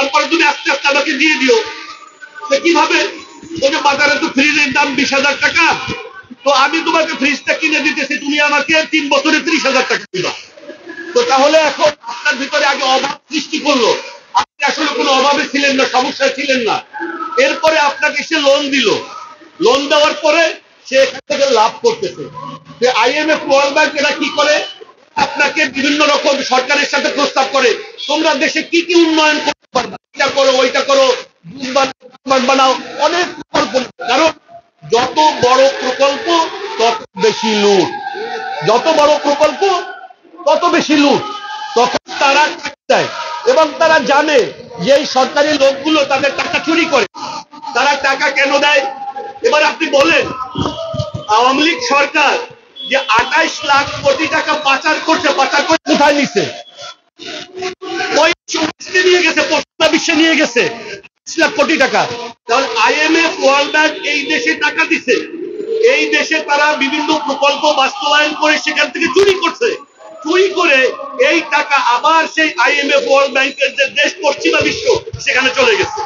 তারপরে তুমি আস্তে আস্তে আমাকে দিয়ে দিও। কিভাবে? ওই যে বাজারে তো ফ্রিজের দাম 20,000 টাকা, তো আমি তোমাকে ফ্রিজটা কিনে দিতেছি, তুমি আমাকে 3 বছরে 30,000 টাকা দিবা। তো তাহলে এখন আপনার ভিতরে আগে অভাব সৃষ্টি করলো, আপনি আসলে কোনো অভাবে ছিলেন না, সমস্যায় ছিলেন না। এরপরে আপনাকে সে লোন দিল, লোন দেওয়ার পরে সে এখান থেকে লাভ করতেছে। যে IMF ওয়ার্ল্ড ব্যাংক এরা কি করে, আপনাকে বিভিন্ন রকম সরকারের সাথে প্রস্তাব করে, তোমরা দেশে কি কি উন্নয়ন করতে পারবে, এটা করো ওইটা করো, বানাও, অনেক প্রকল্প। কারণ যত বড় প্রকল্প তত বেশি লুট, যত বড় প্রকল্প তত বেশি লুট। তখন তারা দেয় এবং তারা জানে যে এই সরকারি লোকগুলো তাদের টাকা চুরি করে। তারা টাকা কেন দেয়? এবার আপনি বলেন, আওয়ামী লীগ সরকার যে 28 লাখ কোটি টাকা পাচার করছে, পাচার করে কোথায় নিছে? ওই নিয়ে গেছে, পশ্চিমা বিশ্বে নিয়ে গেছে 28 লাখ কোটি টাকা। তাহলে IMF ওয়ার্ল্ড ব্যাংক এই দেশে টাকা দিছে, এই দেশে তারা বিভিন্ন প্রকল্প বাস্তবায়ন করে সেখান থেকে চুরি করছে। চুরি করে এই টাকা আবার সেই IMF ওয়ার্ল্ড ব্যাংকের যে দেশ পশ্চিমা বিশ্ব সেখানে চলে গেছে।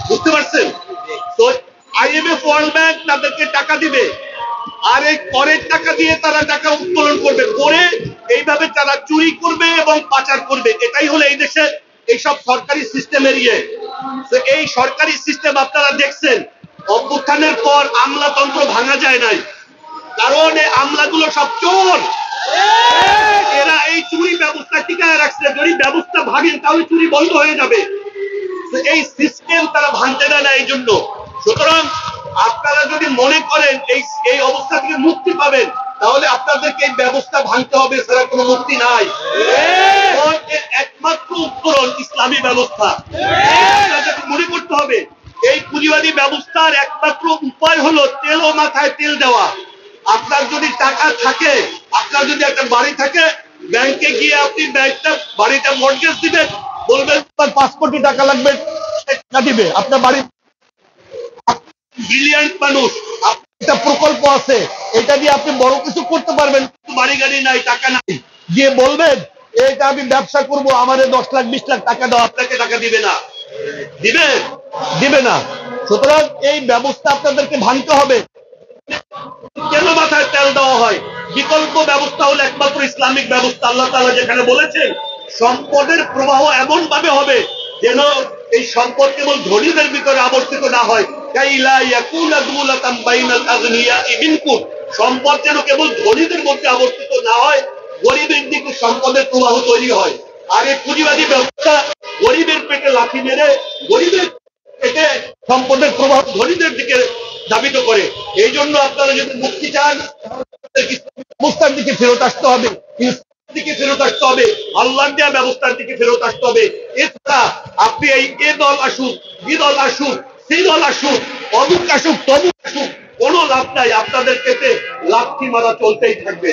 বুঝতে পারছেন? তো IMF ওয়ার্ল্ড ব্যাংক তাদেরকে টাকা দিবে, আর এই করের টাকা দিয়ে তারা টাকা উত্তোলন করবে, করে এইভাবে তারা চুরি করবে এবং পাচার করবে। এটাই হলো এই দেশের এইসব সরকারি সিস্টেমের ইয়ে। তো এই সরকারি সিস্টেম আপনারা দেখছেন, অভ্যুত্থানের পর আমলাতন্ত্র ভাঙা যায় নাই, কারণ এই আমলাগুলো সব চোর। এরা এই চুরি ব্যবস্থা টিকায় রাখছে, যদি ব্যবস্থা ভাঙেন তাহলে চুরি বন্ধ হয়ে যাবে। এই সিস্টেম তারা ভাঙতে দেয় না এই জন্য। সুতরাং আপনারা যদি মনে করেন এই অবস্থা থেকে মুক্তি পাবেন, তাহলে আপনাদেরকে এই ব্যবস্থা ভাঙতে হবে, ছাড়া কোনো মুক্তি নাই। একমাত্র উত্তরণ ইসলামী ব্যবস্থা। মনে করতে হবে এই পুঁজিবাদী ব্যবস্থার একমাত্র উপায় হলো তেল ও মাথায় তেল দেওয়া। আপনার যদি টাকা থাকে, আপনার যদি একটা বাড়ি থাকে, ব্যাংকে গিয়ে আপনি বাড়িটা মর্টগেজ দিবেন, বলবেন 5 কোটি টাকা লাগবে, টাকা দিবে আপনার বাড়ি। ব্রিলিয়ান্ট মানুষ, একটা প্রকল্প আছে, এটা দিয়ে আপনি বড় কিছু করতে পারবেন, বাড়ি গাড়ি নাই, টাকা নাই, গিয়ে বলবেন এটা আমি ব্যবসা করব, আমাদের 10 লাখ 20 লাখ টাকা দাও, আপনাকে টাকা দিবে না, দিবে না। সুতরাং এই ব্যবস্থা আপনাদেরকে ভাঙতে হবে। কেন মাথায় তেল দেওয়া হয়? বিকল্প ব্যবস্থা হলো একমাত্র ইসলামিক ব্যবস্থা। আল্লাহ তাআলা যেখানে বলেছেন সম্পদের প্রবাহ এমন ভাবে হবে যেন এই সম্পদ কেবল ধনীদের ভিতরে আবর্তিত না হয়। সম্পদ যেন কেবল ধনীদের মধ্যে আবর্তিত না হয়, গরিবের দিকে সম্পদের প্রবাহ তৈরি হয়। আর এই পুঁজিবাদী ব্যবস্থা গরিবের পেটে লাথি মেরে গরিবের পেটে সম্পদের প্রবাহ ধনীদের দিকে ধাবিত করে। এই জন্য আপনারা যদি মুক্তি চান, ব্যবস্থার দিকে ফেরত আসতে হবে, দিকে ফেরত আসতে হবে, আল্লাহর দেয়া ব্যবস্থার দিকে ফেরত আসতে হবে। এছাড়া আপনি এই দল আসুক, বিদল আসুক, সেই দল আসুক, অমুক আসুক, তমুক আসুক, কোনো লাভ নাই। আপনাদের পেটে লাথি মারা চলতেই থাকবে।